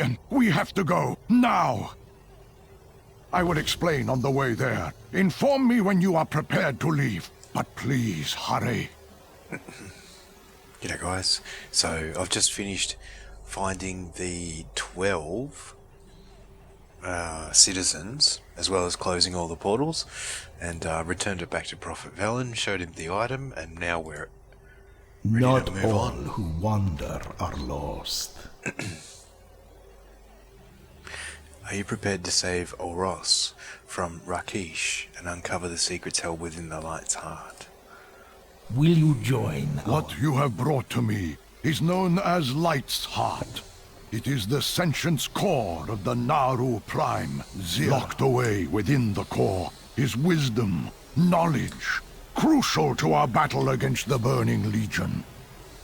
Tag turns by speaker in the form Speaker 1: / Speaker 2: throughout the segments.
Speaker 1: And we have to go, now! I will explain on the way there. Inform me when you are prepared to leave. But please, hurry.
Speaker 2: G'day guys, so I've just finished finding the 12 citizens, as well as closing all the portals, and returned it back to Prophet Velen, showed him the item, and now we're ready
Speaker 3: Not
Speaker 2: to move
Speaker 3: all
Speaker 2: on.
Speaker 3: who wander are lost.
Speaker 2: Are you prepared to save Oros from Rakish and uncover the secrets held within the Light's heart?
Speaker 3: Will you join?
Speaker 1: What you have brought to me is known as Light's Heart. It is the sentience core of the Naru Prime. Locked away within the core is wisdom, knowledge, crucial to our battle against the Burning Legion.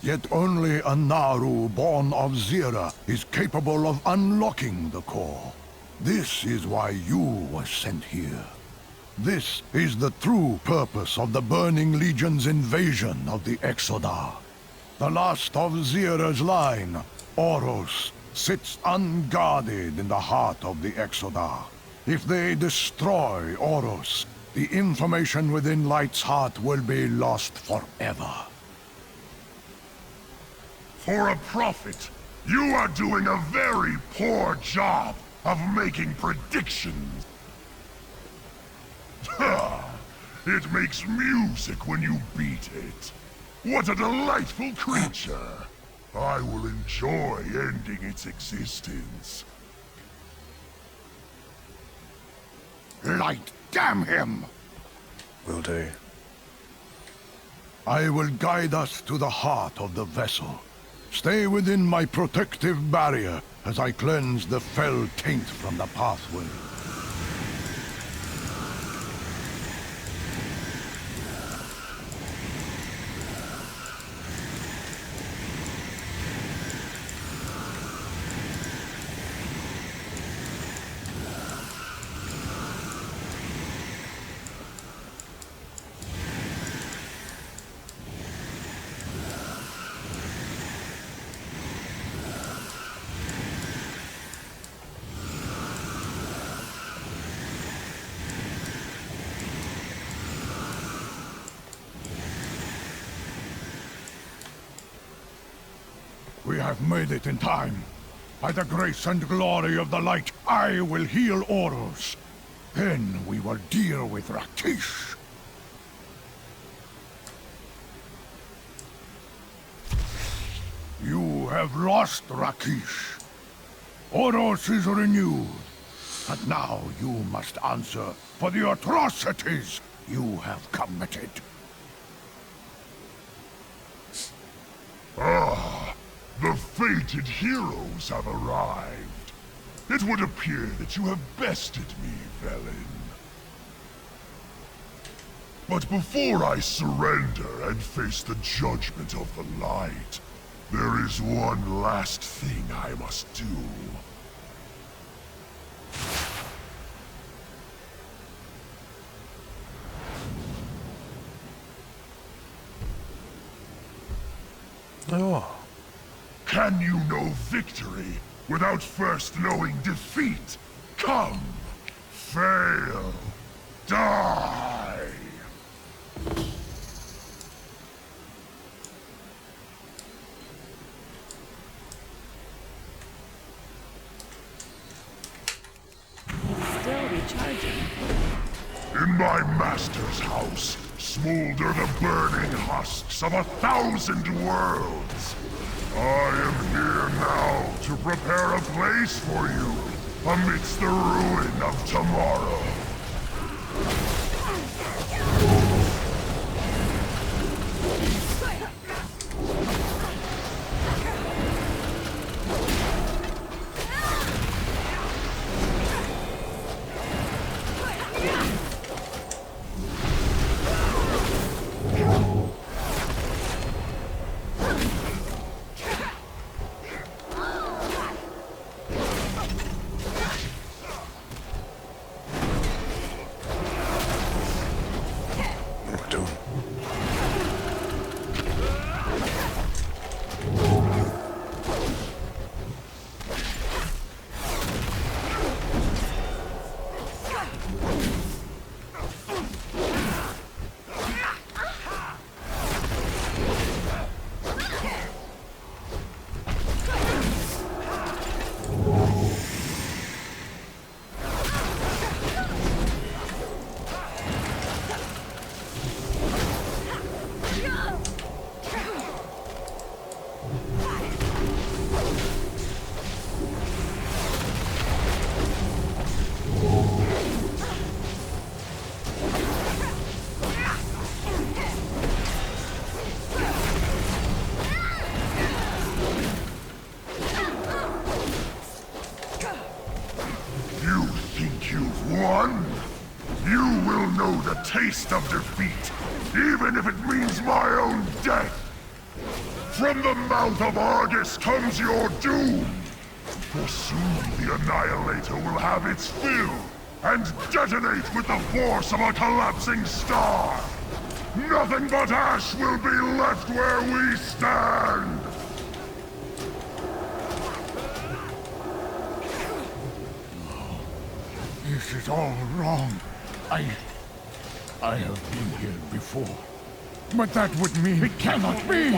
Speaker 1: Yet only a Naru born of Zira is capable of unlocking the core. This is why you were sent here. This is the true purpose of the Burning Legion's invasion of the Exodar. The last of Zira's line, Oros, sits unguarded in the heart of the Exodar. If they destroy Oros, the information within Light's heart will be lost forever.
Speaker 4: For a prophet, you are doing a very poor job of making predictions. It makes music when you beat it. What a delightful creature. I will enjoy ending its existence.
Speaker 1: Light, damn him!
Speaker 2: Will do.
Speaker 1: I will guide us to the heart of the vessel. Stay within my protective barrier as I cleanse the fell taint from the pathway. We have made it in time. By the grace and glory of the light, I will heal Oros. Then we will deal with Rakish. You have lost Rakish. Oros is renewed. And now you must answer for the atrocities you have committed.
Speaker 4: The fated heroes have arrived. It would appear that you have bested me, Velen. But before I surrender and face the judgment of the light, there is one last thing I must do.
Speaker 2: Oh.
Speaker 4: Can you know victory without first knowing defeat? Come! Fail! Die!
Speaker 5: Still recharging.
Speaker 4: In my master's house, smolder the burning husks of 1,000 worlds. I am here now to prepare a place for you amidst the ruin of tomorrow. think you've won? You will know the taste of defeat, even if it means my own death. From the mouth of Argus comes your doom. For soon the Annihilator will have its fill, and detonate with the force of a collapsing star. Nothing but ash will be left where we stand!
Speaker 1: This is all wrong. I have been here before. But that would mean it cannot be!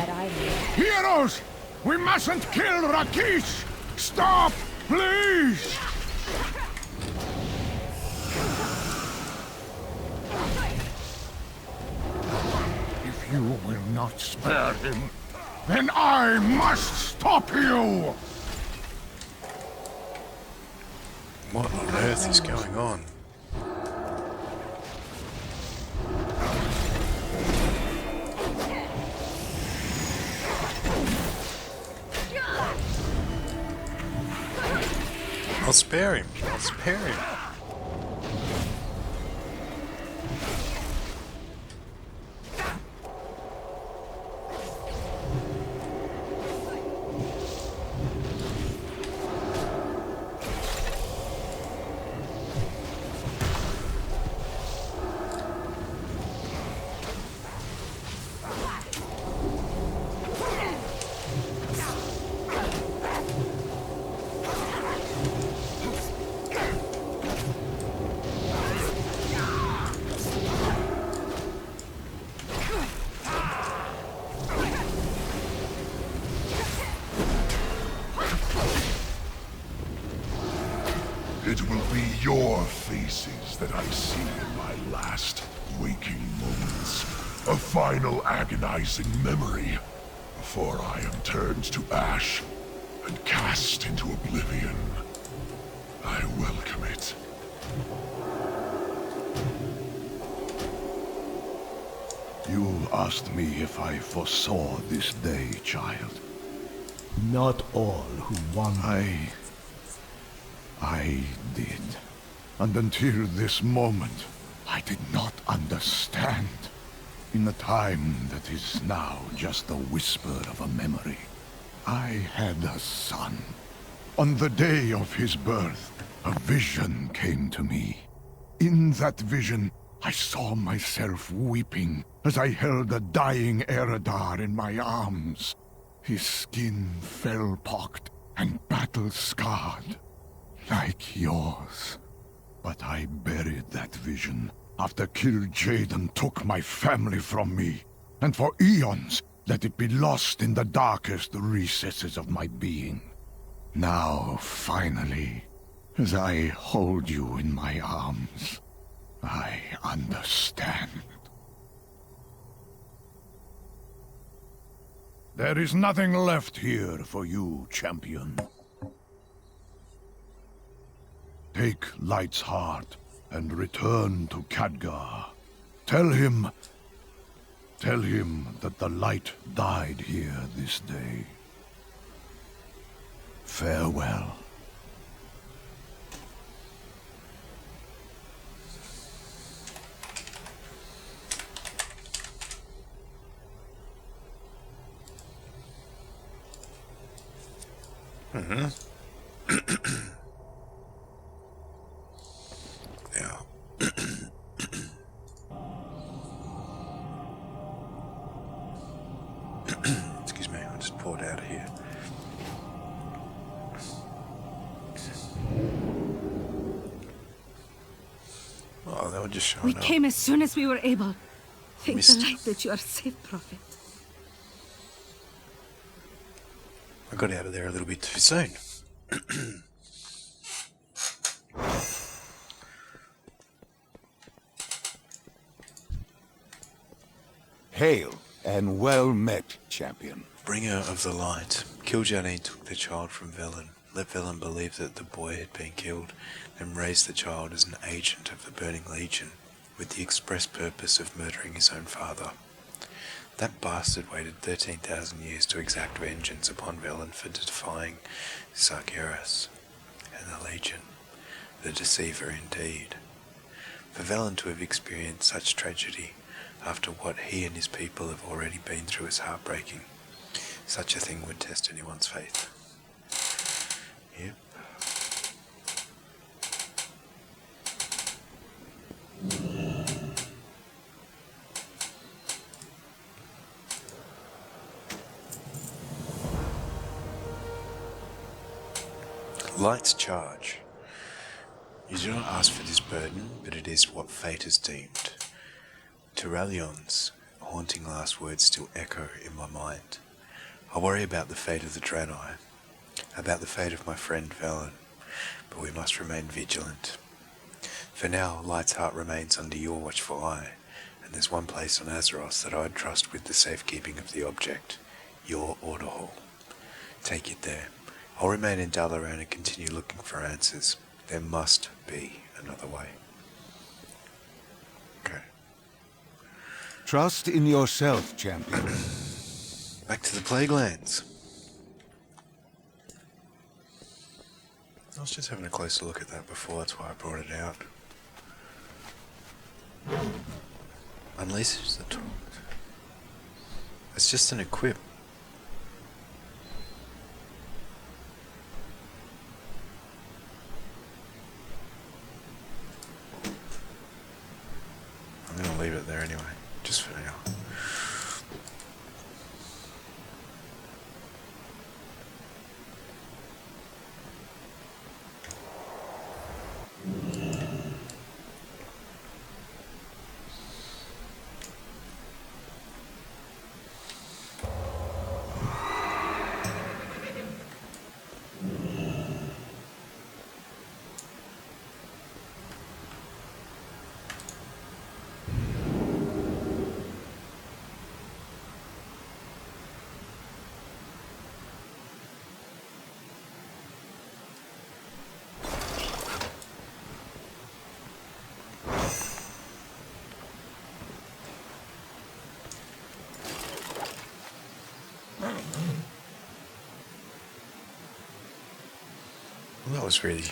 Speaker 1: Heroes! We mustn't kill Rakish! Stop! Please! If you will not spare him, then I must stop you!
Speaker 2: What on earth is going on? I'll spare him. I'll spare him.
Speaker 4: It will be your faces that I see in my last waking moments. A final agonizing memory before I am turned to ash and cast into oblivion. I welcome it.
Speaker 1: You asked me if I foresaw this day, child.
Speaker 3: Not all who wander.
Speaker 1: I did. And until this moment, I did not understand. In a time that is now just a whisper of a memory, I had a son. On the day of his birth, a vision came to me. In that vision, I saw myself weeping as I held a dying Eredar in my arms. His skin fell-pocked and battle-scarred, like yours. But I buried that vision after Kil'jaeden took my family from me, and for eons let it be lost in the darkest recesses of my being. Now, finally, as I hold you in my arms, I understand. There is nothing left here for you, champion. Take Light's heart and return to Khadgar. Tell him that the Light died here this day. Farewell.
Speaker 2: Now, excuse me, I'll just pour it out of here. Oh, they were just showing
Speaker 5: We
Speaker 2: up.
Speaker 5: came as soon as we were able. Thank the
Speaker 2: Missed.
Speaker 5: light that you are safe, Prophet.
Speaker 2: I got out of there a little bit too soon.
Speaker 6: Hail, and well met, champion.
Speaker 2: Bringer of the light, Kil'jaeden took the child from Velen, let Velen believe that the boy had been killed, and raised the child as an agent of the Burning Legion, with the express purpose of murdering his own father. That bastard waited 13,000 years to exact vengeance upon Velen for defying Sargeras and the Legion. the deceiver indeed. For Velen to have experienced such tragedy after what he and his people have already been through is heartbreaking. Such a thing would test anyone's faith. Yep. Light's charge. You do not ask for this burden, but it is what fate has deemed. Turalion's haunting last words still echo in my mind. I worry about the fate of the Draenei, about the fate of my friend Velen, but we must remain vigilant. For now, Light's heart remains under your watchful eye, and there's one place on Azeroth that I'd trust with the safekeeping of the object, your order hall. Take it there. I'll remain in Dalaran and continue looking for answers. There must be another way. Okay.
Speaker 6: Trust in yourself, champion.
Speaker 2: Back to the Plaguelands. I was just having a closer look at that before, that's why I brought it out. Unleashes the torment. It's just an equip. I'm going to leave it there anyway, just for now. Well, that was really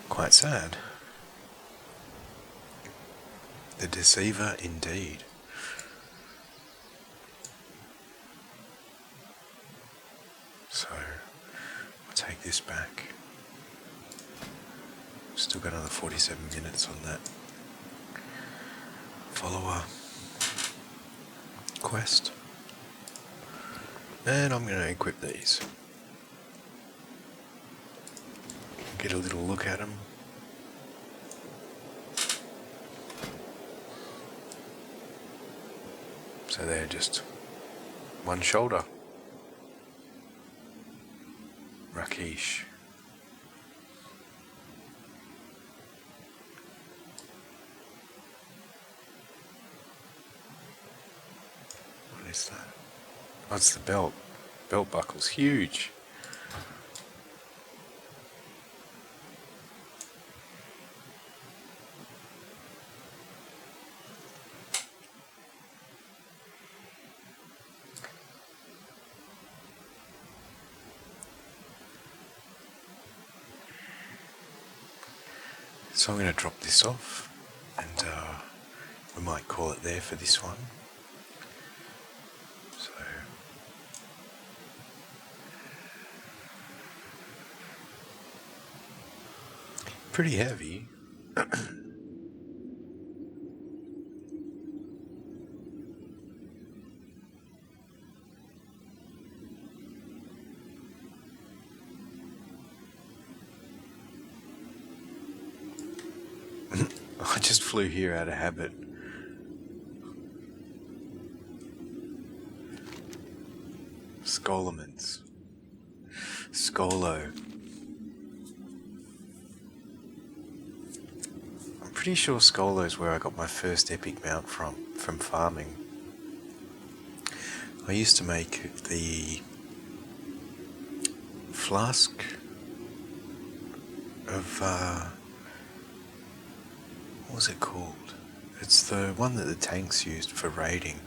Speaker 2: quite sad. The deceiver indeed. So, I'll take this back. Still got another 47 minutes on that follower quest. And I'm going to equip these. Get a little look at them. So they're just one shoulder. Rakesh. What is that? Oh, it's the belt. Belt buckle's huge. So I'm going to drop this off, and we might call it there for this one. So pretty heavy. I just flew here out of habit. Skolements. Skolo. I'm pretty sure Skolo's where I got my first epic mount from farming. I used to make the flask of what was it called? It's the one that the tanks used for raiding.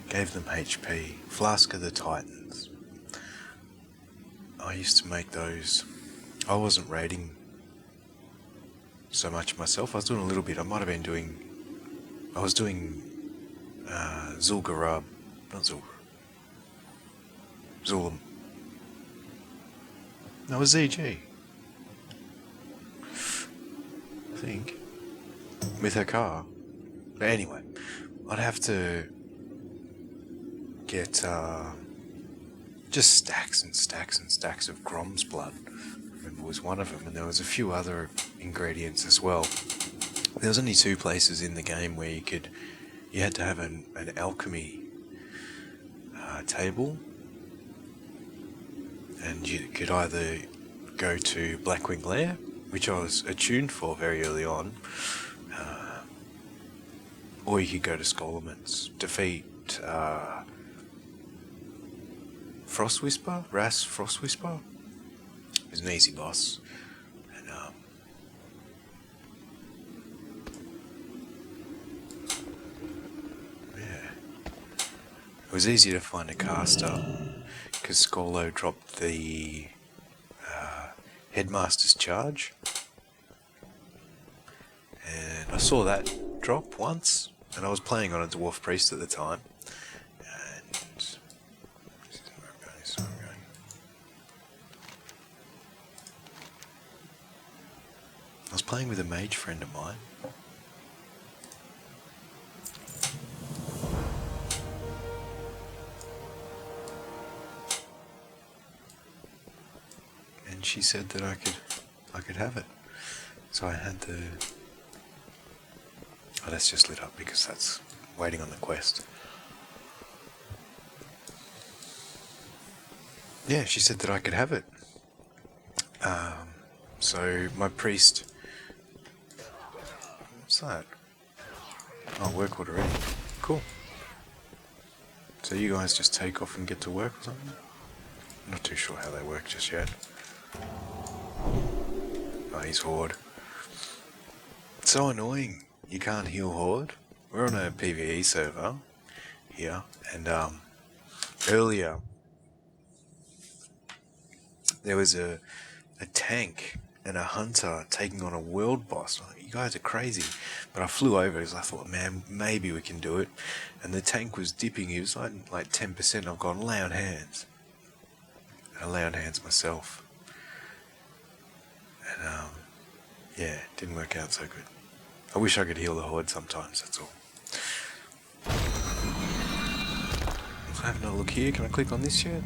Speaker 2: Gave them HP. Flask of the Titans. I used to make those. I wasn't raiding so much myself. I was doing a little bit. I might have been doing... I was doing Zul'Gurub. Not Zul'Gurub. Zul'Im. No, it was ZG. I think. With her car. But anyway, I'd have to get just stacks and stacks and stacks of Grom's blood. I remember was one of them, and there was a few other ingredients as well. There was only 2 places in the game where you had to have an alchemy table, and you could either go to Blackwing Lair, which I was attuned for very early on, or you could go to Skolemans, defeat Frost Whisper, Ras Frost Whisper. It was an easy boss, and yeah, it was easy to find a caster because Skolo dropped the Headmaster's Charge, and I saw that drop once, and I was playing on a Dwarf Priest at the time, and this is where I'm going, this is where I'm going. I was playing with a mage friend of mine, and she said that I could have it. So I had to... Oh, that's just lit up because that's waiting on the quest. Yeah, she said that I could have it. So my priest... What's that? Oh, work order ready. Cool. So you guys just take off and get to work or something? I'm not too sure how they work just yet. Oh, he's Horde. It's so annoying. You can't heal Horde. We're on a PvE server here, and earlier there was a tank and a hunter taking on a world boss. Like, you guys are crazy. But I flew over because I thought, man, maybe we can do it. And the tank was dipping. He was like 10%. I've gone lay on hands. And I lay on hands myself. And yeah, it didn't work out so good. I wish I could heal the Horde sometimes, that's all. I'm having a look here. Can I click on this yet?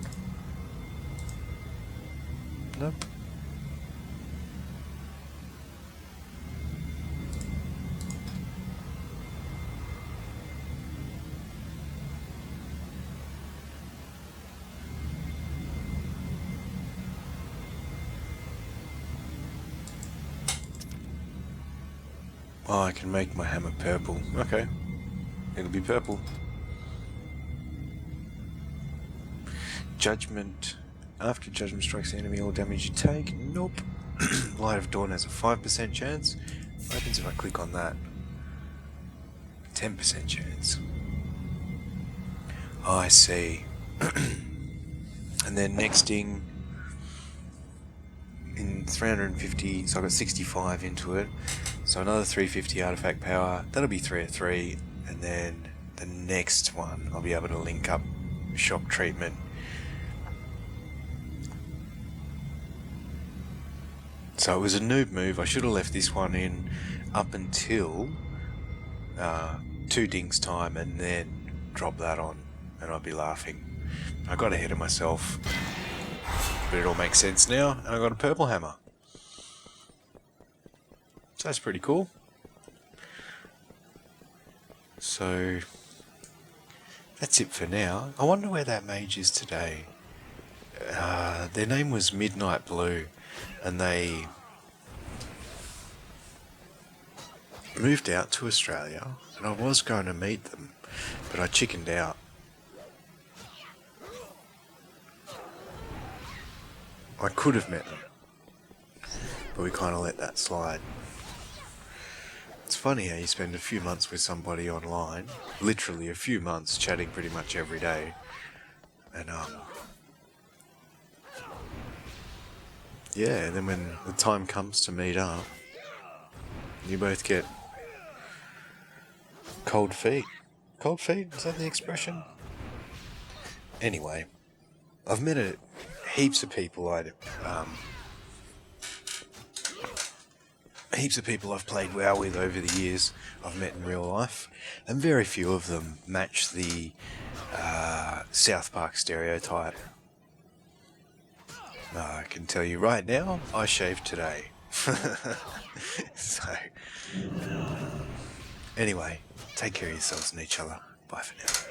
Speaker 2: Nope. Oh, I can make my hammer purple. Okay. It'll be purple. Judgment. After judgment strikes the enemy, all damage you take. Nope. Light of Dawn has a 5% chance. What happens if I click on that? 10% chance. Oh, I see. And then nexting in 350, so I got 65 into it. So another 350 artifact power. That'll be 3 of 3. And then the next one, I'll be able to link up shock treatment. So it was a noob move. I should have left this one in up until 2 dings time and then drop that on, and I'd be laughing. I got ahead of myself, but it all makes sense now, and I got a purple hammer. So that's pretty cool. So that's it for now. I wonder where that mage is today. Their name was Midnight Blue, and they moved out to Australia, and I was going to meet them, but I chickened out. I could have met them, but we kind of let that slide. It's funny how you spend a few months with somebody online, literally a few months, chatting pretty much every day, and yeah, and then when the time comes to meet up, You both get cold feet. Cold feet? Is that the expression? Anyway, I've met heaps of people heaps of people I've played WoW with over the years I've met in real life, and very few of them match the South Park stereotype. I can tell you right now, I shaved today. So, anyway, take care of yourselves and each other. Bye for now.